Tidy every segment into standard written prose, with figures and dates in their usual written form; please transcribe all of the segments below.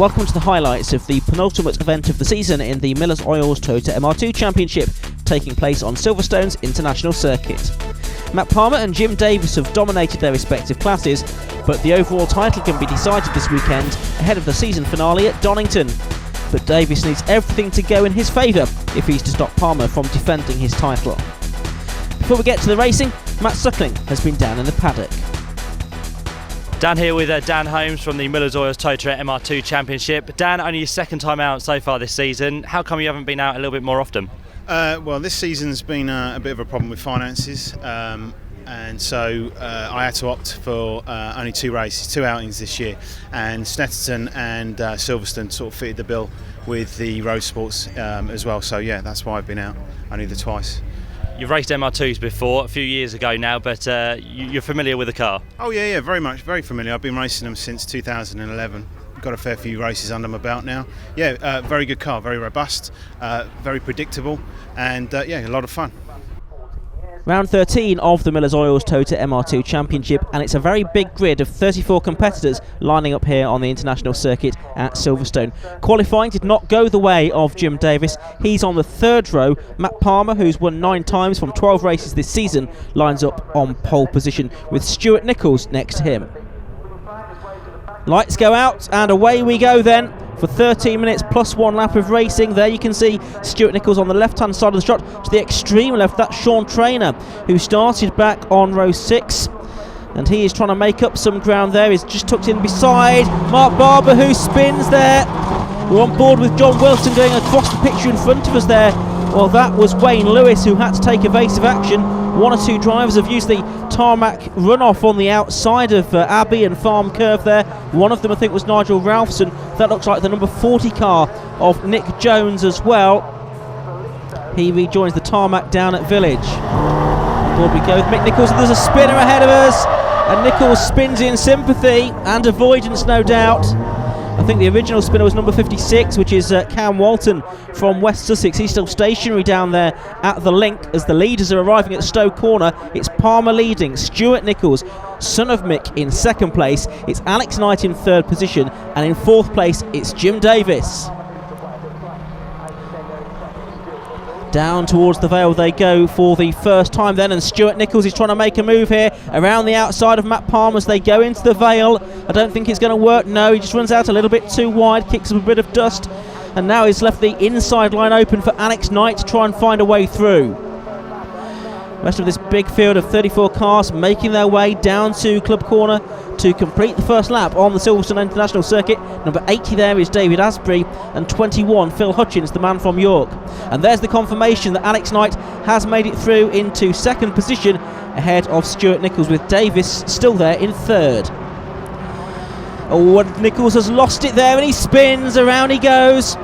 Welcome to the highlights of the penultimate event of the season in the Miller's Oils Toyota MR2 Championship, taking place on Silverstone's International Circuit. Matt Palmer and Jim Davis have dominated their respective classes, but the overall title can be decided this weekend ahead of the season finale at Donington. But Davis needs everything to go in his favour if he's to stop Palmer from defending his title. Before we get to the racing, Matt Suckling has been down in the paddock. Dan here with Dan Holmes from the Miller's Oils Toyota MR2 Championship. Dan, only your second time out so far this season. How come you haven't been out a little bit more often? Well, this season's been a bit of a problem with finances, and so I had to opt for only two outings this year, and Snetterton and Silverstone sort of fitted the bill with the road sports as well. So yeah, that's why I've been out only the twice. You've raced MR2s before, a few years ago now, but you're familiar with the car? Oh yeah, very familiar. I've been racing them since 2011. Got a fair few races under my belt now. Yeah, very good car, very robust, very predictable, and yeah, a lot of fun. Round 13 of the Miller's Oils Toyota MR2 Championship, and it's a very big grid of 34 competitors lining up here on the international circuit at Silverstone. Qualifying did not go the way of Jim Davis. He's on the third row. Matt Palmer, who's won 9 times from 12 races this season, lines up on pole position with Stewart Nichols next to him. Lights go out and away we go then for 13 minutes plus 1 lap of racing. There you can see Stewart Nichols on the left hand side of the shot. To the extreme left, that's Sean Traynor, who started back on row 6, and he is trying to make up some ground there. He's just tucked in beside Mark Barber, who spins there. We're on board with John Wilson going across the picture in front of us there. Well, that was Wayne Lewis, who had to take evasive action. 1 or 2 drivers have used the tarmac runoff on the outside of Abbey and Farm Curve there. One of them, I think, was Nigel Ralphson. That looks like the number 40 car of Nick Jones as well. He rejoins the tarmac down at Village. On board we go with Mick Nichols. There's a spinner ahead of us, and Nichols spins in sympathy and avoidance, no doubt. I think the original spinner was number 56, which is Cam Walton from West Sussex. He's still stationary down there at the link as the leaders are arriving at Stowe Corner. It's Palmer leading, Stewart Nichols, son of Mick, in second place. It's Alex Knight in third position, and in fourth place it's Jim Davis. Down towards the Vale they go for the first time then, and Stewart Nichols is trying to make a move here around the outside of Matt Palmer as they go into the Vale. I don't think it's going to work. No, he just runs out a little bit too wide, kicks up a bit of dust, and now he's left the inside line open for Alex Knight to try and find a way through. The rest of this big field of 34 cars making their way down to Club Corner to complete the first lap on the Silverstone International Circuit. Number 80 there is David Asprey, and 21 Phil Hutchins, the man from York. And there's the confirmation that Alex Knight has made it through into second position ahead of Stewart Nichols, with Davis still there in third. Oh, and Nichols has lost it there, and he spins, around he goes.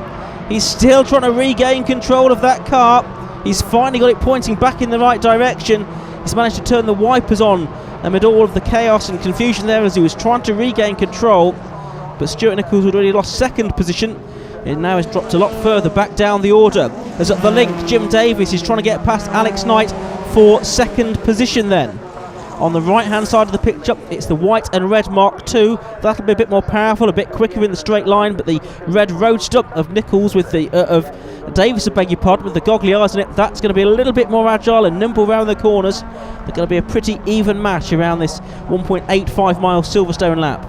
He's still trying to regain control of that car. He's finally got it pointing back in the right direction. He's managed to turn the wipers on amid all of the chaos and confusion there as he was trying to regain control. But Stewart Nichols had already lost second position. It now has dropped a lot further back down the order, as at the link Jim Davis is trying to get past Alex Knight for second position then. On the right hand side of the picture, it's the white and red Mark II. That'll be a bit more powerful, a bit quicker in the straight line, but the red Roadster of Nichols with the of Davis, I beg your pardon, with the goggly eyes on it, that's going to be a little bit more agile and nimble around the corners. They're going to be a pretty even match around this 1.85 mile Silverstone lap.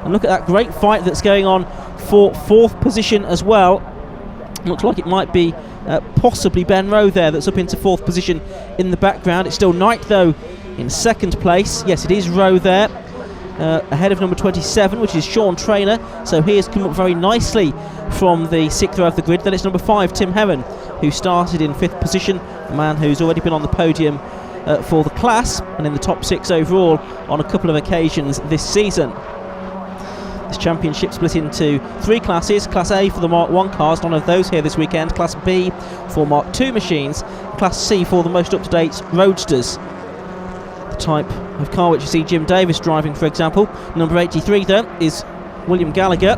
And look at that great fight that's going on for fourth position as well. Looks like it might be possibly Ben Rowe there that's up into fourth position in the background. It's still Knight though in second place. Yes, it is Rowe there, ahead of number 27, which is Sean Traynor. So he has come up very nicely from the 6th row of the grid. Then it's number 5, Tim Heron, who started in 5th position, a man who's already been on the podium for the class and in the top 6 overall on a couple of occasions this season. This championship split into 3 classes. Class A for the Mark 1 cars, none of those here this weekend. Class B for Mark 2 machines. Class C for the most up-to-date roadsters. The type of car which you see Jim Davis driving, for example. Number 83 there is William Gallagher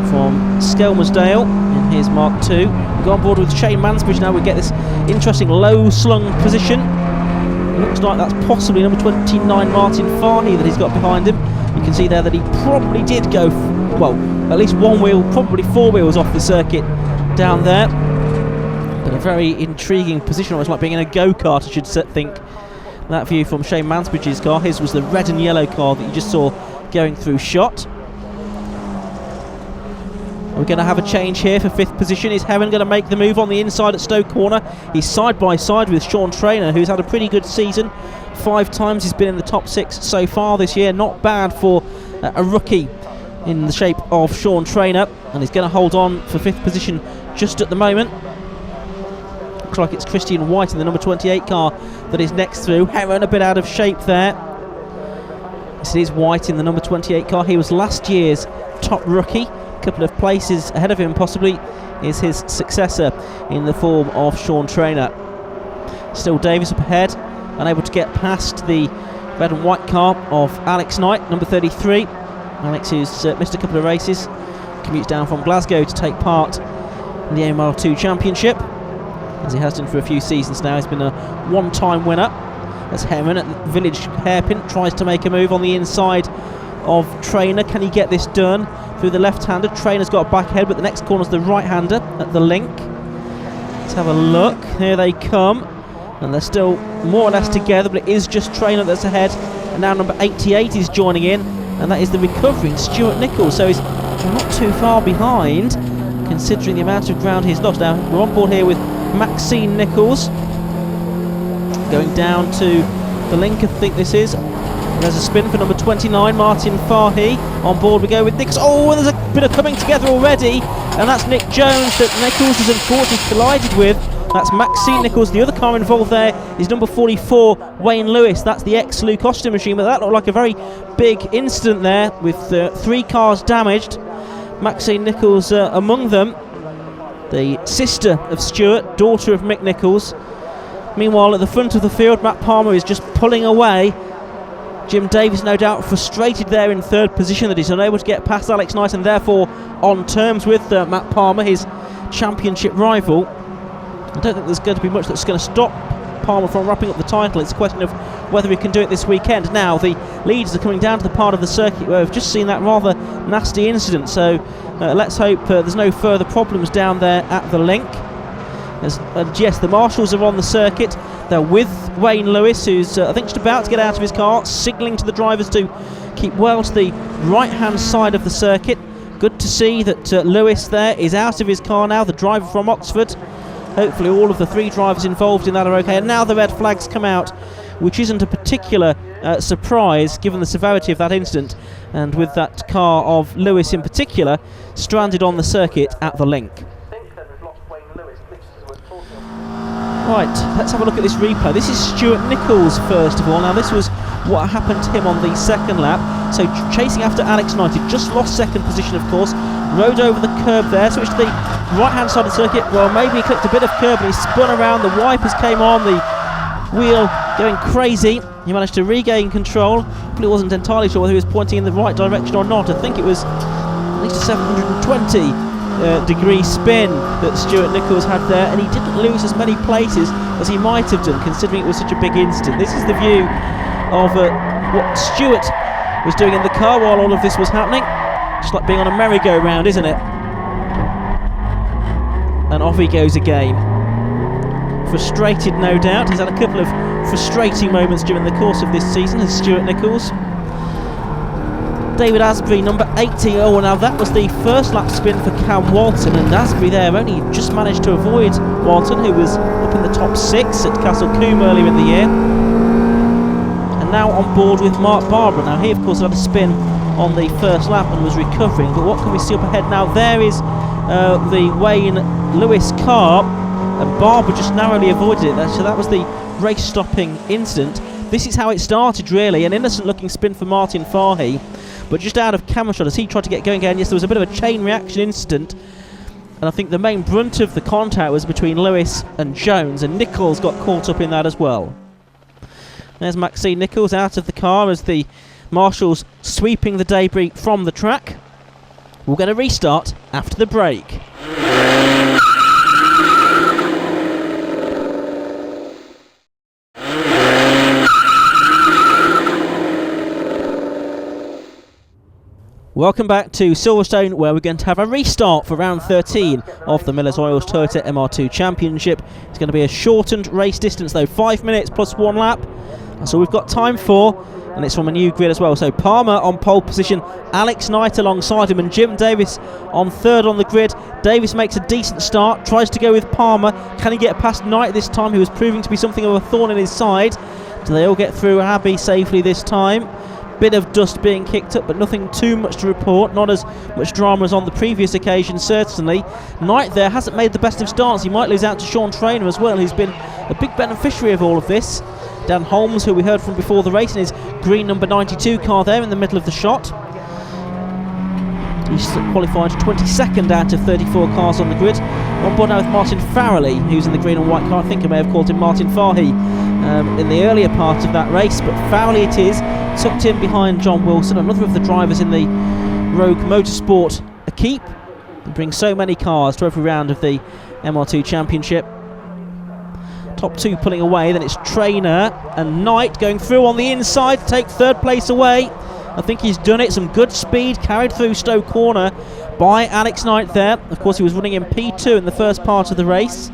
from Skelmersdale in his Mark II. We go on board with Shane Mansbridge now. We get this interesting low slung position. Looks like that's possibly number 29 Martin Fahey that he's got behind him. You can see there that he probably did go, well, at least one wheel, probably 4 wheels off the circuit down there. But a very intriguing position, almost like being in a go-kart, I should think. That view from Shane Mansbridge's car. His was the red and yellow car that you just saw going through shot. We're going to have a change here for 5th position. Is Heron going to make the move on the inside at Stoke Corner? He's side by side with Sean Traynor, who's had a pretty good season. 5 times he's been in the top 6 so far this year. Not bad for a rookie in the shape of Sean Traynor, and he's going to hold on for 5th position just at the moment. Looks like it's Christian White in the number 28 car that is next through. Heron a bit out of shape there. This is White in the number 28 car. He was last year's top rookie. A couple of places ahead of him possibly is his successor in the form of Sean Traynor. Still Davis up ahead, unable to get past the red and white car of Alex Knight, number 33. Alex, who's missed a couple of races, commutes down from Glasgow to take part in the MR2 Championship, as he has done for a few seasons now. He's been a one-time winner. As Heron at the Village hairpin tries to make a move on the inside of Traynor. Can he get this done through the left-hander? Trainor's got a back head, but the next corner's the right-hander at the link. Let's have a look. Here they come, and they're still more or less together, but it is just Traynor that's ahead. And now number 88 is joining in, and that is the recovering Stewart Nichols. So he's not too far behind, considering the amount of ground he's lost. Now we're on board here with Maxine Nichols, going down to the link, I think this is. There's a spin for number 29, Martin Fahey. On board we go with Nichols. Oh, and there's a bit of coming together already, and that's Nick Jones that Nichols has unfortunately collided with. That's Maxine Nichols. The other car involved there is number 44, Wayne Lewis. That's the ex-Luke Austin machine, but that looked like a very big incident there with 3 cars damaged. Maxine Nichols among them, the sister of Stewart, daughter of Mick Nichols. Meanwhile, at the front of the field, Matt Palmer is just pulling away. Jim Davis, no doubt, frustrated there in 3rd position that he's unable to get past Alex Knight and therefore on terms with Matt Palmer, his championship rival. I don't think there's going to be much that's going to stop Palmer from wrapping up the title. It's a question of whether he can do it this weekend. Now, the leaders are coming down to the part of the circuit where we've just seen that rather nasty incident, so let's hope there's no further problems down there at the link. Yes, the marshals are on the circuit. They're with Wayne Lewis, who's I think just about to get out of his car, signalling to the drivers to keep well to the right-hand side of the circuit. Good to see that Lewis there is out of his car now, the driver from Oxford. Hopefully all of the 3 drivers involved in that are okay. And now the red flags come out, which isn't a particular surprise given the severity of that incident, and with that car of Lewis in particular stranded on the circuit at the link. Right, let's have a look at this replay. This is Stewart Nichols first of all. Now this was what happened to him on the 2nd lap. So chasing after Alex Knight, he just lost 2nd position of course, rode over the curb there, switched to the right hand side of the circuit. Well, maybe he clipped a bit of curb and he spun around, the wipers came on, the wheel going crazy. He managed to regain control. Probably wasn't entirely sure whether he was pointing in the right direction or not. I think it was at least a 720 degree spin that Stewart Nichols had there, and he didn't lose as many places as he might have done considering it was such a big incident. This is the view of what Stewart was doing in the car while all of this was happening. Just like being on a merry-go-round, isn't it? And off he goes again. Frustrated, no doubt. He's had a couple of frustrating moments during the course of this season as Stewart Nichols. David Asbury, number 80. Oh, now that was the first lap spin for Cam Walton, and Asbury there only just managed to avoid Walton, who was up in the top 6 at Castle Combe earlier in the year. And now on board with Mark Barber. Now he of course had a spin on the first lap and was recovering, but what can we see up ahead now? There is the Wayne Lewis car, and Barber just narrowly avoided it. So that was the race stopping incident. This is how it started really, an innocent looking spin for Martin Fahey, but just out of camera shot as he tried to get going again. Yes, there was a bit of a chain reaction incident, and I think the main brunt of the contact was between Lewis and Jones, and Nichols got caught up in that as well. There's Maxine Nichols out of the car as the marshals sweeping the debris from the track. We're going to restart after the break. Welcome back to Silverstone, where we're going to have a restart for round 13 of the Miller's Oils Toyota MR2 Championship. It's going to be a shortened race distance though, 5 minutes plus 1 lap. That's all we've got time for, and it's from a new grid as well. So Palmer on pole position, Alex Knight alongside him, and Jim Davis on third on the grid. Davis makes a decent start, tries to go with Palmer. Can he get past Knight this time, who was proving to be something of a thorn in his side? Do they all get through Abbey safely this time? Bit of dust being kicked up, but nothing too much to report. Not as much drama as on the previous occasion, certainly. Knight there hasn't made the best of starts. He might lose out to Sean Traynor as well, who's been a big beneficiary of all of this. Dan Holmes, who we heard from before the race, in his green number 92 car there in the middle of the shot. He's qualified 22nd out of 34 cars on the grid. On board now with Martin Farrelly, who's in the green and white car. I think I may have called him Martin Fahy in the earlier part of that race, but Farrelly it is, tucked in behind John Wilson, another of the drivers in the Rogue Motorsport Equipe. They bring so many cars to every round of the MR2 Championship. Top two pulling away, then it's Traynor and Knight going through on the inside to take third place away. I think he's done it. Some good speed carried through Stowe Corner by Alex Knight there. Of course, he was running in P2 in the first part of the race.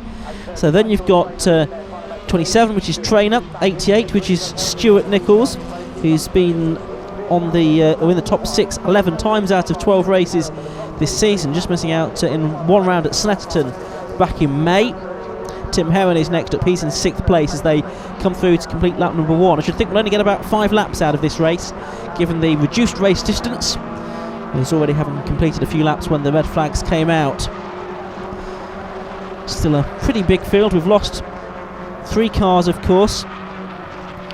So then you've got 27, which is Traynor, 88, which is Stewart Nichols, who's been on the in the top 6 11 times out of 12 races this season, just missing out in one round at Snetterton back in May. Tim Heron is next up. He's in 6th place as they come through to complete lap number 1. I should think we'll only get about 5 laps out of this race, given the reduced race distance. He's already having completed a few laps when the red flags came out. Still a pretty big field. We've lost 3 cars, of course,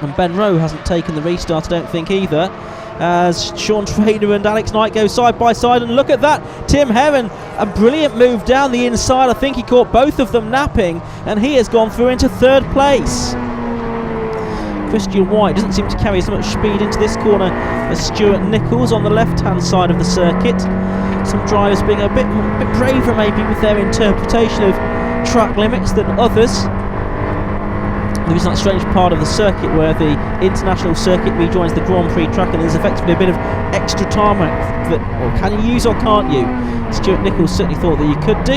and Ben Rowe hasn't taken the restart, I don't think, either, as Sean Traynor and Alex Knight go side by side. And look at that, Tim Heron, a brilliant move down the inside. I think he caught both of them napping, and he has gone through into 3rd place. Christian White doesn't seem to carry as much speed into this corner as Stewart Nichols on the left hand side of the circuit. Some drivers being a bit braver maybe with their interpretation of track limits than others. There is that strange part of the circuit where the international circuit rejoins the Grand Prix track, and there's effectively a bit of extra tarmac that, well, can you use or can't you? Stewart Nichols certainly thought that you could do.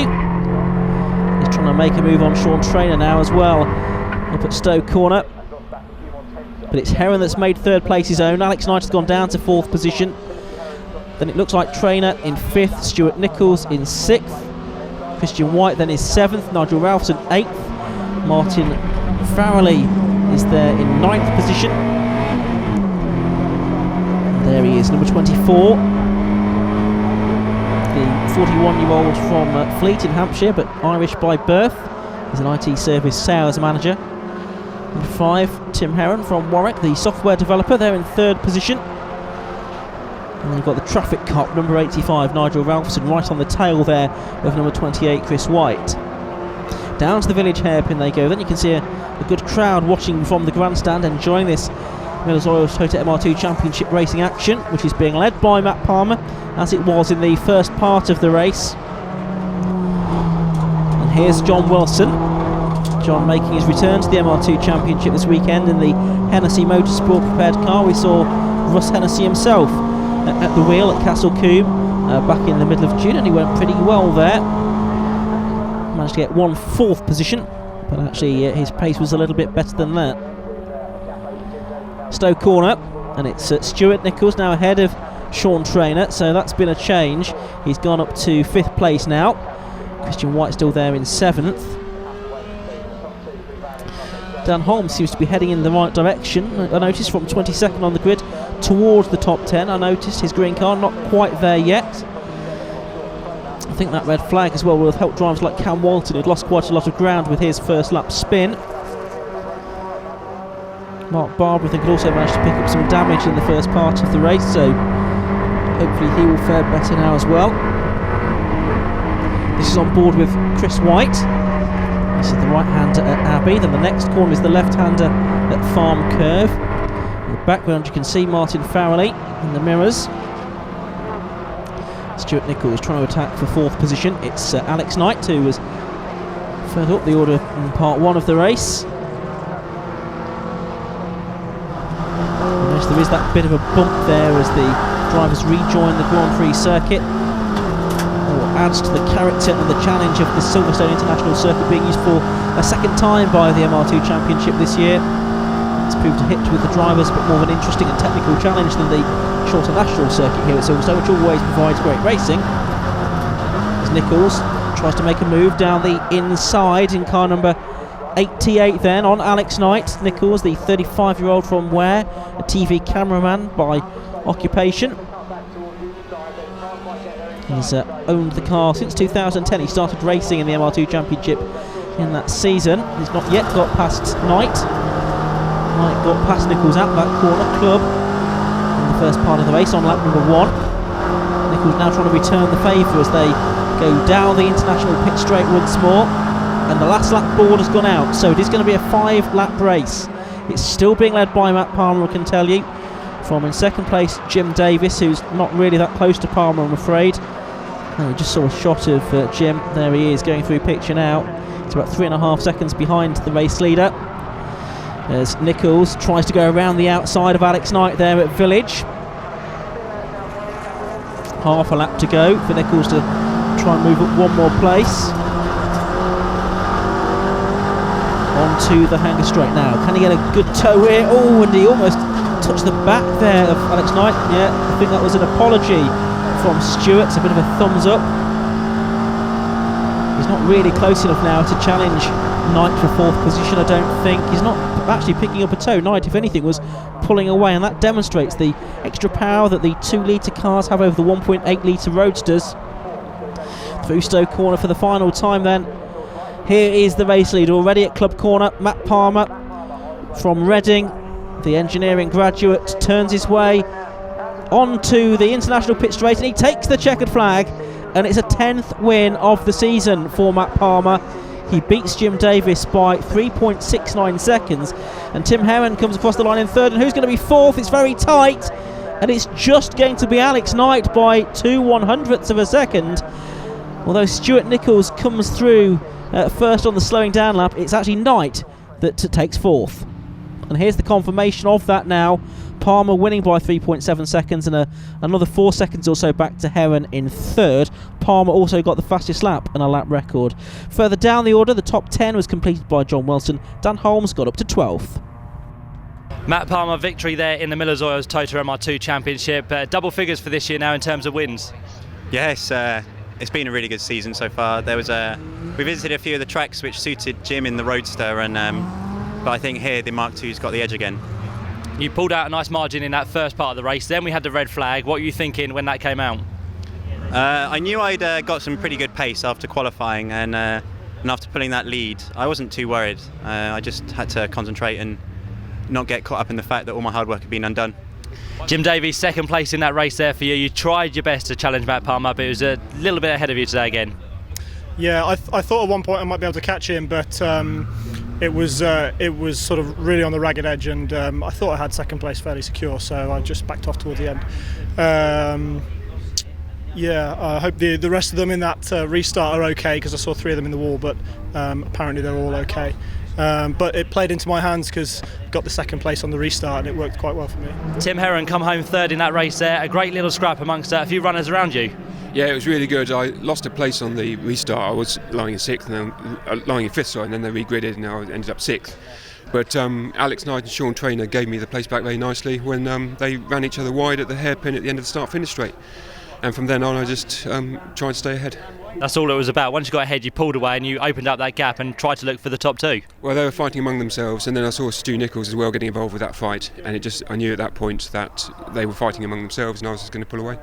He's trying to make a move on Sean Traynor now as well, up at Stowe Corner. But it's Heron that's made 3rd place his own. Alex Knight has gone down to 4th position. Then it looks like Traynor in 5th, Stewart Nichols in 6th, Christian White then is 7th, Nigel Ralphson 8th, Martin Farrelly is there in 9th position. And there he is, number 24, the 41-year-old from Fleet in Hampshire, but Irish by birth. He's an IT service sales manager. Number 5, Tim Heron from Warwick, the software developer, there in 3rd position. And then you've got the traffic cop, number 85, Nigel Ralphson, right on the tail there of number 28, Chris White. Down to the village hairpin they go. Then you can see a good crowd watching from the grandstand, enjoying this Miller's Oils Toyota MR2 Championship racing action, which is being led by Matt Palmer, as it was in the first part of the race. And here's John Wilson. John making his return to the MR2 Championship this weekend in the Hennessy Motorsport prepared car. We saw Russ Hennessy himself at the wheel at Castle Combe back in the middle of June, and he went pretty well there. Managed to get 4th position, but actually his pace was a little bit better than that. Stowe Corner, and it's Stewart Nichols now ahead of Sean Traynor, so that's been a change. He's gone up to 5th place now. Christian White still there in 7th. Dan Holmes seems to be heading in the right direction. I noticed from 22nd on the grid towards the top 10. I noticed his green car not quite there yet. I think that red flag as well will have helped drivers like Cam Walton, who'd lost quite a lot of ground with his first lap spin. Mark Barber, I think, had also managed to pick up some damage in the first part of the race, so hopefully he will fare better now as well. This is on board with Chris White. This is the right-hander at Abbey. Then the next corner is the left-hander at Farm Curve. In the background you can see Martin Farrelly in the mirrors. Stewart Nichols trying to attack for 4th position. It's Alex Knight who was further up the order in part 1 of the race. challenge. There is that bit of a bump there as the drivers rejoin the Grand Prix circuit. Adds to the character and the challenge of the Silverstone International circuit being used for a second time by the MR2 Championship this year. It's proved a hit with the drivers, but more of an interesting and technical challenge than the shorter national circuit here at Silverstone, which always provides great racing. As Nichols tries to make a move down the inside in car number 88 then on Alex Knight. Nichols, the 35-year-old from Ware, a TV cameraman by occupation. He's owned the car since 2010. He started racing in the MR2 Championship in that season. He's not yet got past Knight. Knight got past Nichols at that corner club in the first part of the race on lap number 1. Nichols now trying to return the favour as they go down the international pit straight once more. And the last lap board has gone out, so it is going to be a 5-lap race. It's still being led by Matt Palmer, I can tell you. From in second place, Jim Davis, who's not really that close to Palmer, I'm afraid. Oh, we just saw a shot of Jim. There he is, going through picture now. It's about 3.5 seconds behind the race leader. As Nichols tries to go around the outside of Alex Knight there at Village. Half a lap to go for Nichols to try and move up one more place. Onto the hanger straight now. Can he get a good toe here? Oh, and he almost touched the back there of Alex Knight. Yeah, I think that was an apology from Stewart. It's a bit of a thumbs up. He's not really close enough now to challenge Knight for 4th position, I don't think. He's not actually picking up a toe. Knight, if anything, was pulling away, and that demonstrates the extra power that the 2-litre cars have over the 1.8-litre roadsters. Through Stowe Corner for the final time then. Here is the race leader already at Club Corner. Matt Palmer from Reading, the engineering graduate, turns his way onto the international pit straight, and he takes the checkered flag, and it's a 10th win of the season for Matt Palmer. He beats Jim Davis by 3.69 seconds, and Tim Heron comes across the line in 3rd, and who's going to be 4th? It's very tight, and it's just going to be Alex Knight by 2/100ths of a second. Although Stewart Nichols comes through first on the slowing down lap, it's actually Knight that takes 4th. And here's the confirmation of that now. Palmer winning by 3.7 seconds and another 4 seconds or so back to Heron in 3rd. Palmer also got the fastest lap and a lap record. Further down the order, the top 10 was completed by John Wilson. Dan Holmes got up to 12th. Matt Palmer, victory there in the Miller's Oils Total MR2 Championship. Double figures for this year now in terms of wins. Yes, it's been a really good season so far. We visited a few of the tracks which suited Jim in the Roadster, and but I think here the Mark II's got the edge again. You pulled out a nice margin in that first part of the race, then we had the red flag. What were you thinking when that came out? I knew I'd got some pretty good pace after qualifying, and after pulling that lead I wasn't too worried. I just had to concentrate and not get caught up in the fact that all my hard work had been undone. Jim Davies, second place in that race there for you. You tried your best to challenge Matt Palmer, but it was a little bit ahead of you today again. Yeah, I thought at one point I might be able to catch him, but it was sort of really on the ragged edge, and I thought I had second place fairly secure, so I just backed off towards the end. I hope the rest of them in that restart are okay, because I saw 3 of them in the wall, but apparently they're all okay. But it played into my hands because I got the second place on the restart, and it worked quite well for me. Tim Heron come home 3rd in that race there. A great little scrap amongst a few runners around you. Yeah, it was really good. I lost a place on the restart. I was lying in 6th, and then lying in 5th, sorry, and then they regridded, and I ended up 6th. But Alex Knight and Sean Traynor gave me the place back very nicely when they ran each other wide at the hairpin at the end of the start-finish straight. And from then on, I just tried to stay ahead. That's all it was about. Once you got ahead, you pulled away and you opened up that gap and tried to look for the top 2. Well, they were fighting among themselves, and then I saw Stu Nichols as well getting involved with that fight, and I knew at that point that they were fighting among themselves, and I was just going to pull away.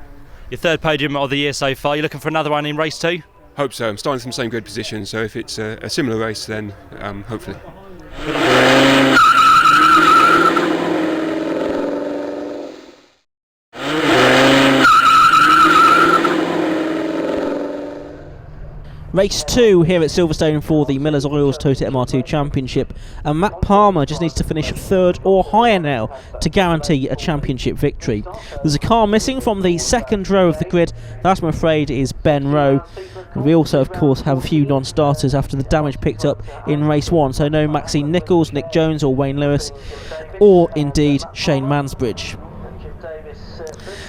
Your 3rd podium of the year so far. You looking for another one in race 2? Hope so. I'm starting from the same good position, so if it's a similar race, then hopefully. Race 2 here at Silverstone for the Miller's Oils Toyota MR2 Championship, and Matt Palmer just needs to finish 3rd or higher now to guarantee a championship victory. There's a car missing from the 2nd row of the grid. That, I'm afraid, is Ben Rowe. And we also, of course, have a few non-starters after the damage picked up in race 1, so no Maxine Nichols, Nick Jones or Wayne Lewis, or indeed Shane Mansbridge.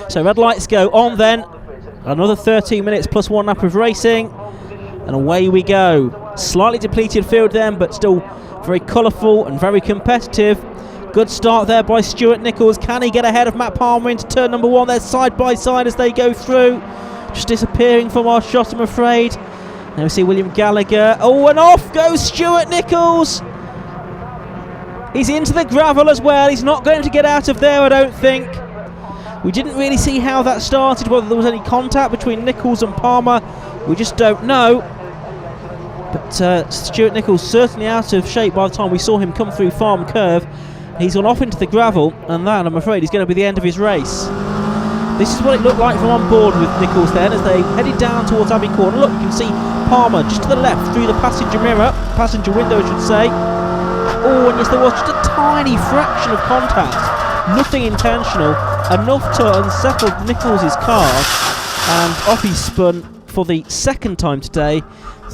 So red lights go on then. Another 13 minutes plus 1 lap of racing. And away we go. Slightly depleted field then, but still very colourful and very competitive. Good start there by Stewart Nichols. Can he get ahead of Matt Palmer into turn number 1? They're side by side as they go through. Just disappearing from our shot, I'm afraid. Now we see William Gallagher. Oh, and off goes Stewart Nichols. He's into the gravel as well. He's not going to get out of there, I don't think. We didn't really see how that started, whether there was any contact between Nichols and Palmer. We just don't know. But Stewart Nichols certainly out of shape by the time we saw him come through Farm Curve. He's gone off into the gravel, and that, I'm afraid, is going to be the end of his race. This is what it looked like from on board with Nichols then, as they headed down towards Abbey Corner. Look, you can see Palmer just to the left through the passenger mirror, passenger window I should say. Oh, and yes, there was just a tiny fraction of contact. Nothing intentional, enough to unsettle Nichols' car, and off he spun for the 2nd time today,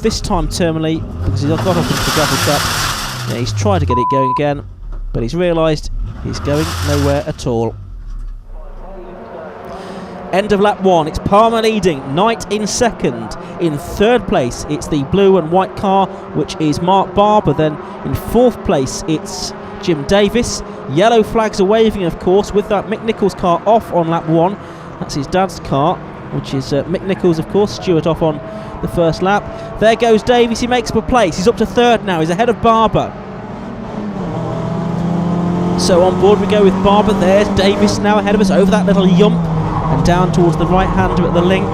this time terminally, because he's got off into the gravel trap. Yeah, he's tried to get it going again, but he's realised he's going nowhere at all. End of lap 1, it's Palmer leading, Knight in 2nd. In 3rd place, it's the blue and white car, which is Mark Barber. Then in 4th place, it's Jim Davis. Yellow flags are waving, of course, with that Mick Nichols car off on lap 1. That's his dad's car, which is Mick Nichols, of course. Stewart off on the first lap. There goes Davis, he makes up a place. He's up to 3rd now, he's ahead of Barber. So on board we go with Barber. There's Davis now ahead of us over that little yump and down towards the right hander at the link.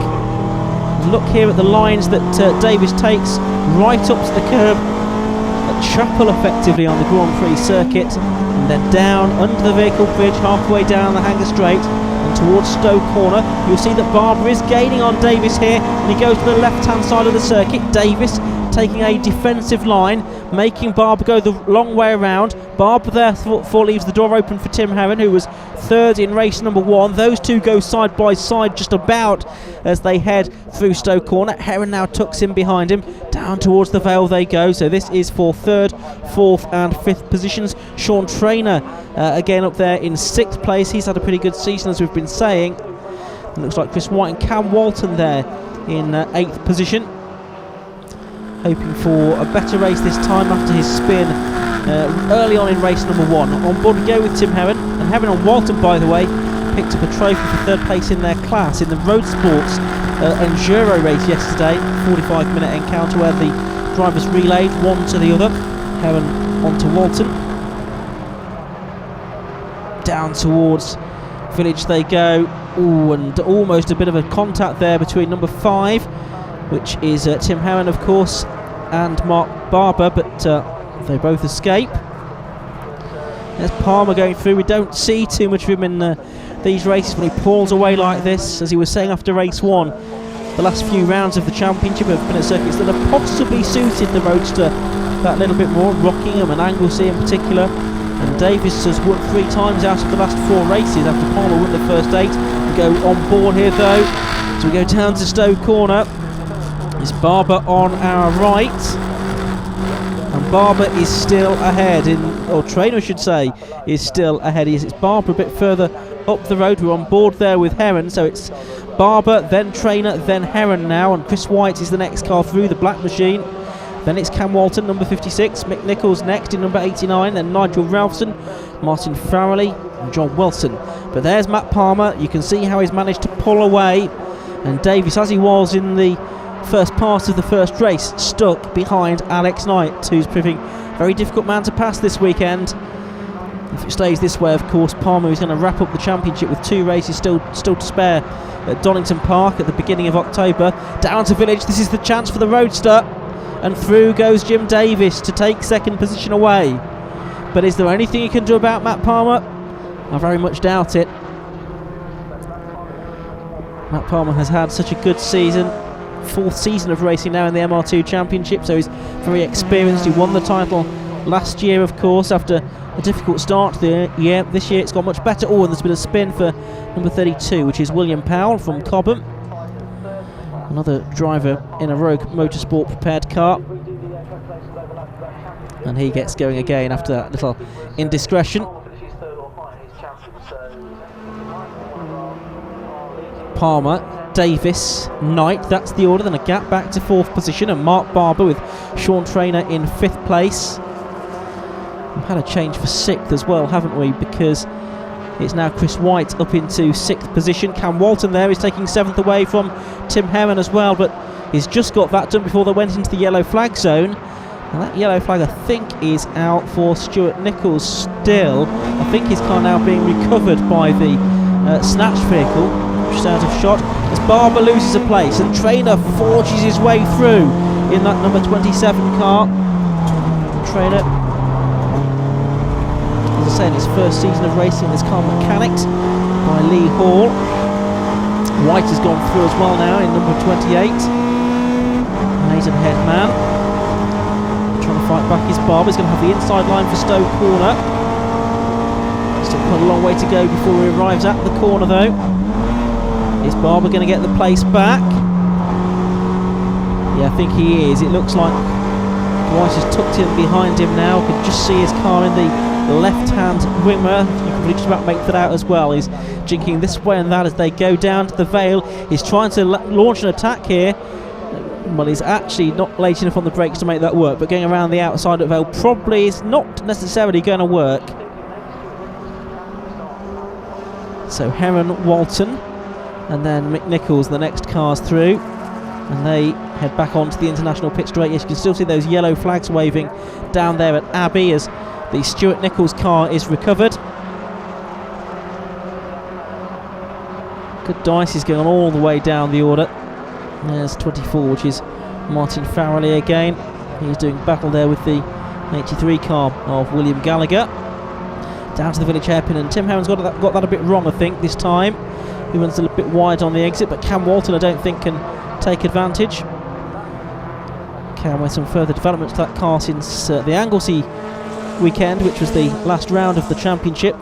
Look here at the lines that Davis takes right up to the curb at Chapel, effectively on the Grand Prix circuit, and then down under the vehicle bridge halfway down the Hanger Straight and towards Stowe Corner. You'll see that Barber is gaining on Davis here, and he goes to the left hand side of the circuit. Davis taking a defensive line, making Barber go the long way around. Barber therefore leaves the door open for Tim Herron, who was 3rd in race number 1. Those two go side by side just about as they head through Stowe Corner. Herron now tucks in behind him. Down towards the Vale they go. So this is for 3rd, 4th and 5th positions. Sean Traynor again up there in 6th place. He's had a pretty good season, as we've been saying. It looks like Chris White and Cam Walton there in 8th position. Hoping for a better race this time after his spin early on in race number 1. On board we go with Tim Herron, and Herron and Walton, by the way, picked up a trophy for 3rd place in their class in the Road Sports Enduro race yesterday. 45-minute encounter where the drivers relayed one to the other. Herron onto Walton. Down towards Village they go. Ooh, and almost a bit of a contact there between number 5, which is Tim Herron, of course, and Mark Barber, but they both escape. There's Palmer going through. We don't see too much of him in these races when he pulls away like this. As he was saying after race 1, the last few rounds of the championship have been at circuits that have possibly suited the Roadster that little bit more, Rockingham and Anglesey in particular. And Davis has won 3 times out of the last 4 races after Palmer won the first 8. We go on board here though, so we go down to Stowe Corner. It's Barber on our right, and Barber is still ahead, or Traynor I should say, is still ahead. It's Barber a bit further up the road. We're on board there with Herron, so it's Barber, then Traynor, then Herron now, and Chris White is the next car through, the black machine. Then it's Cam Walton, number 56, Mick Nichols next in number 89, then Nigel Ralphson, Martin Farrelly and John Wilson. But there's Matt Palmer. You can see how he's managed to pull away, and Davis, as he was in the first part of the first race, stuck behind Alex Knight, who's proving a very difficult man to pass this weekend. If it stays this way, of course, Palmer is going to wrap up the championship with 2 races still to spare at Donington Park at the beginning of October. Down to Village, this is the chance for the Roadster, and through goes Jim Davis to take 2nd position away. But is there anything you can do about Matt Palmer? I very much doubt it. Matt Palmer has had such a good season, 4th season of racing now in the MR2 Championship, so he's very experienced. He won the title last year, of course, after a difficult start to the year. This year it's gone much better. Oh, and there's been a spin for number 32, which is William Powell from Cobham. Another driver in a Rogue Motorsport prepared car. And he gets going again after that little indiscretion. Palmer, Davis, Knight, that's the order. Then a gap back to 4th position, and Mark Barber with Sean Traynor in 5th place. We've had a change for 6th as well, haven't we? Because it's now Chris White up into 6th position. Cam Walton there is taking 7th away from Tim Heron as well, but he's just got that done before they went into the yellow flag zone. And that yellow flag, I think, is out for Stewart Nichols still. I think his car now being recovered by the snatch vehicle, which is out of shot, as Barber loses a place and Traynor forges his way through in that number 27 car. Traynor, as I say, in his first season of racing, this car mechanicked by Lee Hall. White has gone through as well now in number 28. Maidenhead man trying to fight back his Barber. He's going to have the inside line for Stowe Corner. Still quite a long way to go before he arrives at the corner though. Is Barber going to get the place back? Yeah, I think he is. It looks like White has tucked in behind him now. You can just see his car in the left-hand wing mirror. You can probably just about make that out as well. He's jinking this way and that as they go down to the Vale. He's trying to launch an attack here. Well, he's actually not late enough on the brakes to make that work, but going around the outside of Vale probably is not necessarily going to work. So Heron, Walton, and then Mick Nichols, the next cars through, and they head back onto the international pit straight. Yes, you can still see those yellow flags waving down there at Abbey as the Stewart Nichols car is recovered. Good dice is going all the way down the order. There's 24, which is Martin Farrelly again. He's doing battle there with the 83 car of William Gallagher. Down to the village hairpin, and Tim Heron's got that a bit wrong, I think, this time. He runs a little bit wide on the exit, but Cam Walton, I don't think, can take advantage. Cam with some further development to that car since the Anglesey weekend, which was the last round of the championship,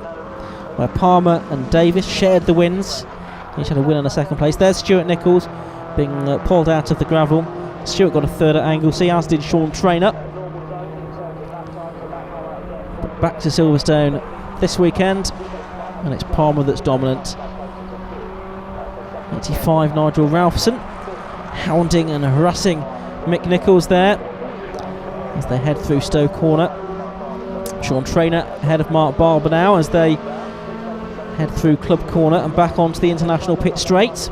where Palmer and Davis shared the wins. Each had a win and a 2nd place. There's Stewart Nichols being pulled out of the gravel. Stewart got a 3rd at Anglesey, as did Sean Traynor. But back to Silverstone this weekend, and it's Palmer that's dominant. 85 Nigel Ralphson hounding and harassing Mick Nichols there as they head through Stowe Corner. Sean Traynor ahead of Mark Barber now as they head through Club Corner and back onto the international pit straight.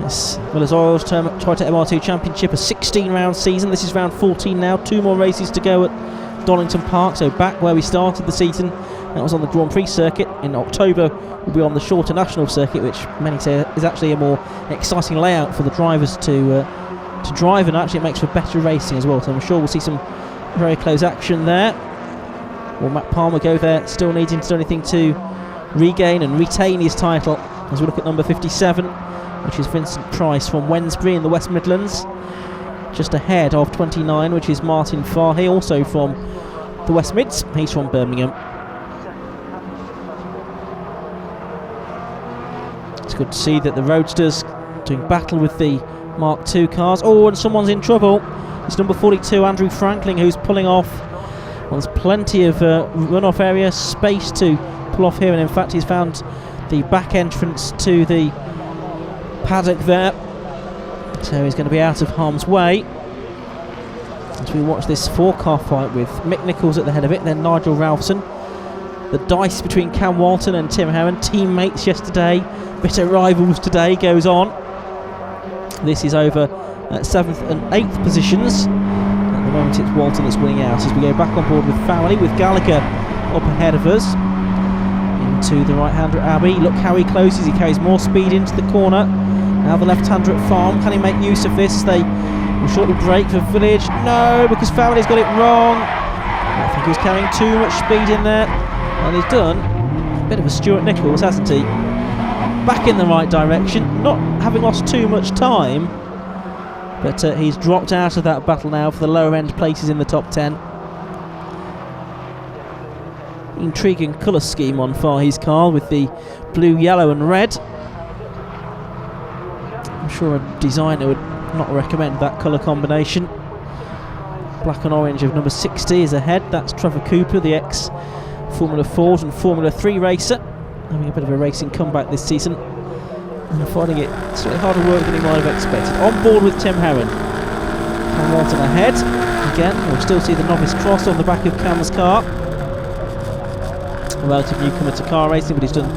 Yes, Miller's Oils Toyota MR2 Championship, a 16-round season. This is round 14 now. 2 more races to go at Donington Park, so back where we started the season. That was on the Grand Prix circuit. In October we'll be on the shorter national circuit, which many say is actually a more exciting layout for the drivers to drive, and actually it makes for better racing as well, so I'm sure we'll see some very close action there. Will Matt Palmer go there, still needing to do anything to regain and retain his title, as we look at number 57, which is Vincent Price from Wednesbury in the West Midlands, just ahead of 29, which is Martin Farhi, also from the West Mids. He's from Birmingham. It's good to see that the Roadsters doing battle with the Mark II cars. Oh, and someone's in trouble. It's number 42, Andrew Frankling, who's pulling off. Well, there's plenty of runoff area, space to pull off here, and in fact he's found the back entrance to the paddock there, so he's going to be out of harm's way as we watch this 4-car fight with Mick Nichols at the head of it, then Nigel Ralphson. The dice between Cam Walton and Tim Heron, teammates yesterday, bitter rivals today, goes on. This is over 7th and 8th positions. At the moment it's Walton that's winning out as we go back on board with Farrelly, with Gallagher up ahead of us into the right-hander at Abbey. Look how he closes, he carries more speed into the corner. Now the left-hander at Farm, can he make use of this? They will shortly break for Village. No, because Farrelly's got it wrong. I think he was carrying too much speed in there, and he's done a bit of a Stewart Nichols, hasn't he? back in the right direction, not having lost too much time, but he's dropped out of that battle now for the lower end places in the top 10. Intriguing colour scheme on Fahey's car with the blue, yellow and red. I'm sure a designer would not recommend that colour combination. Black and orange of number 60 is ahead. That's Trevor Cooper, the ex-Formula Ford and Formula 3 racer, having a bit of a racing comeback this season and finding it slightly harder work than he might have expected. On board with Tim Herron. Cam Walton ahead. Again, we'll still see the novice cross on the back of Cam's car. A relative newcomer to car racing, but he's done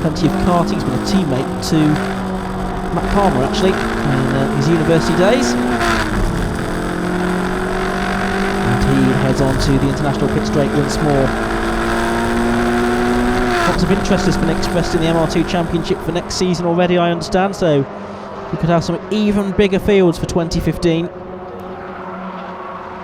plenty of karting. He's been a teammate to Matt Palmer actually in his university days. And he heads on to the international pit straight once more. Lots of interest has been expressed in the MR2 Championship for next season already, I understand, so we could have some even bigger fields for 2015.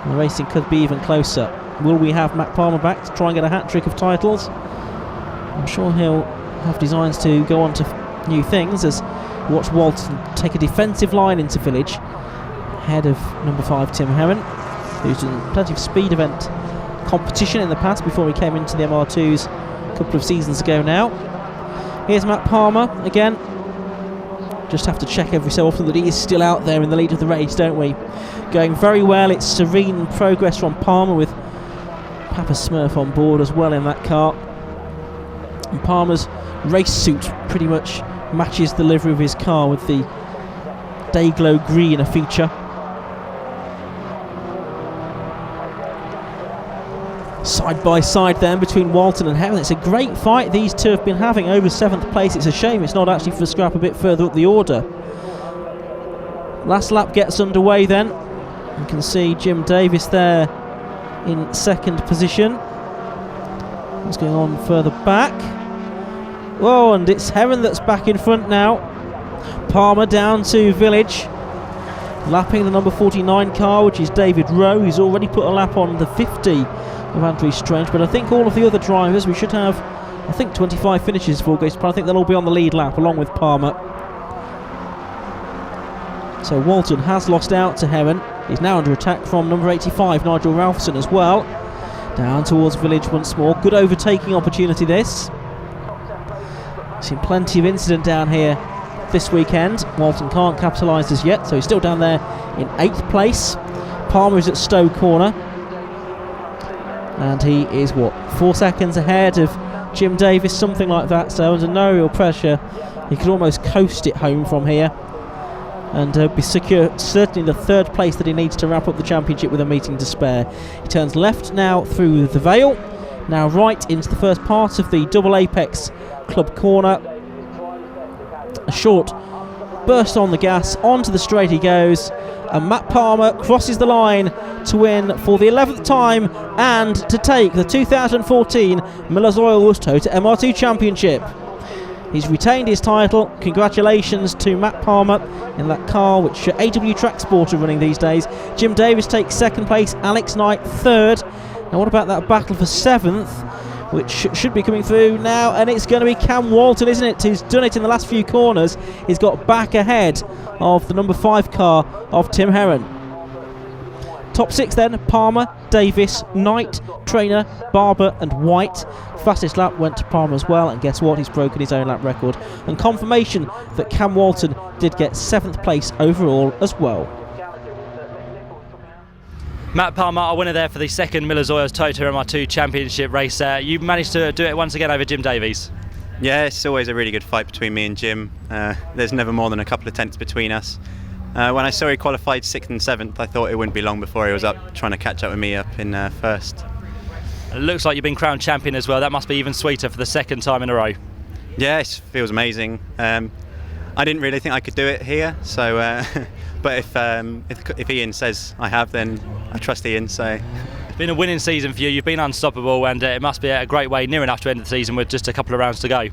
And the racing could be even closer. Will we have Matt Palmer back to try and get a hat-trick of titles? I'm sure he'll have designs to go on to new things, as we watch Walton take a defensive line into Village ahead of number 5 Tim Herron, who's done plenty of speed event competition in the past before he came into the MR2s a couple of seasons ago now. Here's Matt Palmer again. Just have to check every so often that he is still out there in the lead of the race, don't we? Going very well. It's serene progress from Palmer with Papa Smurf on board as well in that car. And Palmer's race suit pretty much matches the livery of his car with the Dayglow green a feature. Side by side then between Walton and Herron. It's a great fight these two have been having over 7th place. It's a shame it's not actually for a scrap a bit further up the order. Last lap gets underway then. You can see Jim Davis there in 2nd position. What's going on further back? Whoa, and it's Herron that's back in front now. Palmer down to Village, lapping the number 49 car, which is David Rowe. He's already put a lap on the 50 of Andrew Strange, but I think all of the other drivers, we should have, I think 25 finishes for August, but I think they'll all be on the lead lap along with Palmer. So Walton has lost out to Herron. He's now under attack from number 85, Nigel Ralphson as well. Down towards Village once more. Good overtaking opportunity this. Seen plenty of incident down here this weekend. Walton can't capitalise as yet, so he's still down there in 8th place. Palmer is at Stowe Corner, and he is 4 seconds ahead of Jim Davis, something like that, so under no real pressure he could almost coast it home from here and be secure certainly the 3rd place that he needs to wrap up the championship with a meeting to spare. He turns left now through the Vale, now right into the first part of the Double Apex Club corner. A short burst on the gas, onto the straight he goes, and Matt Palmer crosses the line to win for the 11th time and to take the 2014 Miller's Oil Toyota MR2 Championship. He's retained his title. Congratulations to Matt Palmer in that car which AW Track Sport are running these days. Jim Davis takes 2nd place, Alex Knight 3rd. Now what about that battle for 7th, which should be coming through now, and it's going to be Cam Walton, isn't it, who's done it in the last few corners. He's got back ahead of the number 5 car of Tim Herron. Top 6 then, Palmer, Davis, Knight, Trainer, Barber and White. Fastest lap went to Palmer as well, and guess what, he's broken his own lap record, and confirmation that Cam Walton did get 7th place overall as well. Matt Palmer, our winner there for the 2nd Miller's Oil Toyota MR2 Championship race. You managed to do it once again over Jim Davies. Yeah, it's always a really good fight between me and Jim. There's never more than a couple of tenths between us. When I saw he qualified 6th and 7th, I thought it wouldn't be long before he was up trying to catch up with me up in 1st. It looks like you've been crowned champion as well. That must be even sweeter for the 2nd time in a row. Yeah, it feels amazing. I didn't really think I could do it here, so but if Ian says I have, then I trust Ian. So it's been a winning season for you. You've been unstoppable, and it must be a great way near enough to end the season with just a couple of rounds to go.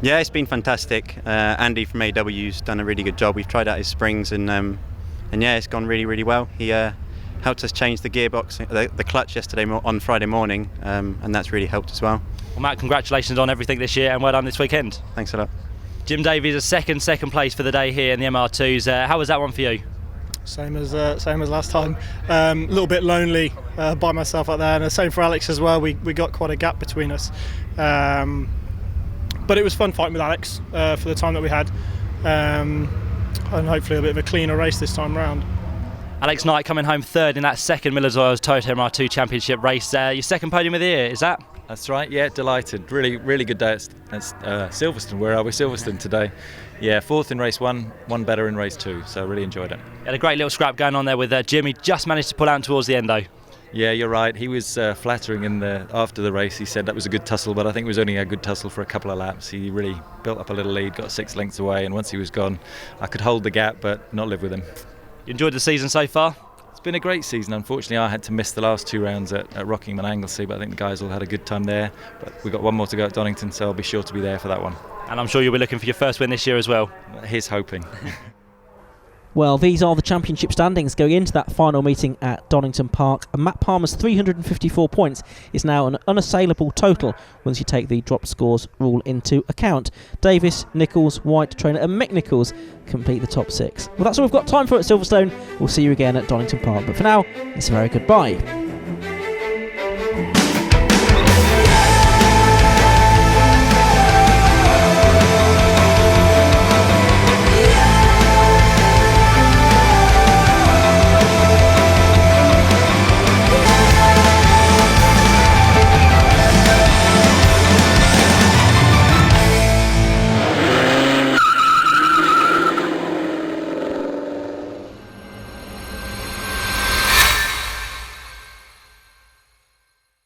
Yeah, it's been fantastic. Andy from AW's done a really good job. We've tried out his springs, and yeah, it's gone really well. He helped us change the gearbox, the clutch yesterday on Friday morning, and that's really helped as well. Well, Matt, congratulations on everything this year, and well done this weekend. Thanks a lot. Jim Davies, a second place for the day here in the MR2s. How was that one for you? Same as last time. A little bit lonely by myself out there, and the same for Alex as well. We got quite a gap between us, but it was fun fighting with Alex for the time that we had, and hopefully a bit of a cleaner race this time round. Alex Knight coming home third in that second Miller's Oils Toyota MR2 Championship race. Your second podium of the year, is that? That's right, yeah, delighted. Really good day at Silverstone. Where are we? Silverstone today. Yeah, fourth in race one better in race two, so really enjoyed it. You had a great little scrap going on there with Jim. He just managed to pull out towards the end though. Yeah, you're right. He was flattering after the race. He said that was a good tussle, but I think it was only a good tussle for a couple of laps. He really built up a little lead, got 6 lengths away, and once he was gone, I could hold the gap but not live with him. You enjoyed the season so far? It's been a great season. Unfortunately, I had to miss the last 2 rounds at Rockingham and Anglesey, but I think the guys all had a good time there. But we've got one more to go at Donington, so I'll be sure to be there for that one. And I'm sure you'll be looking for your first win this year as well. Here's hoping. Well, these are the championship standings going into that final meeting at Donington Park. And Matt Palmer's 354 points is now an unassailable total once you take the drop scores rule into account. Davis, Nichols, White, Trainer and Mick Nichols complete the top 6. Well, that's all we've got time for at Silverstone. We'll see you again at Donington Park. But for now, it's a very goodbye.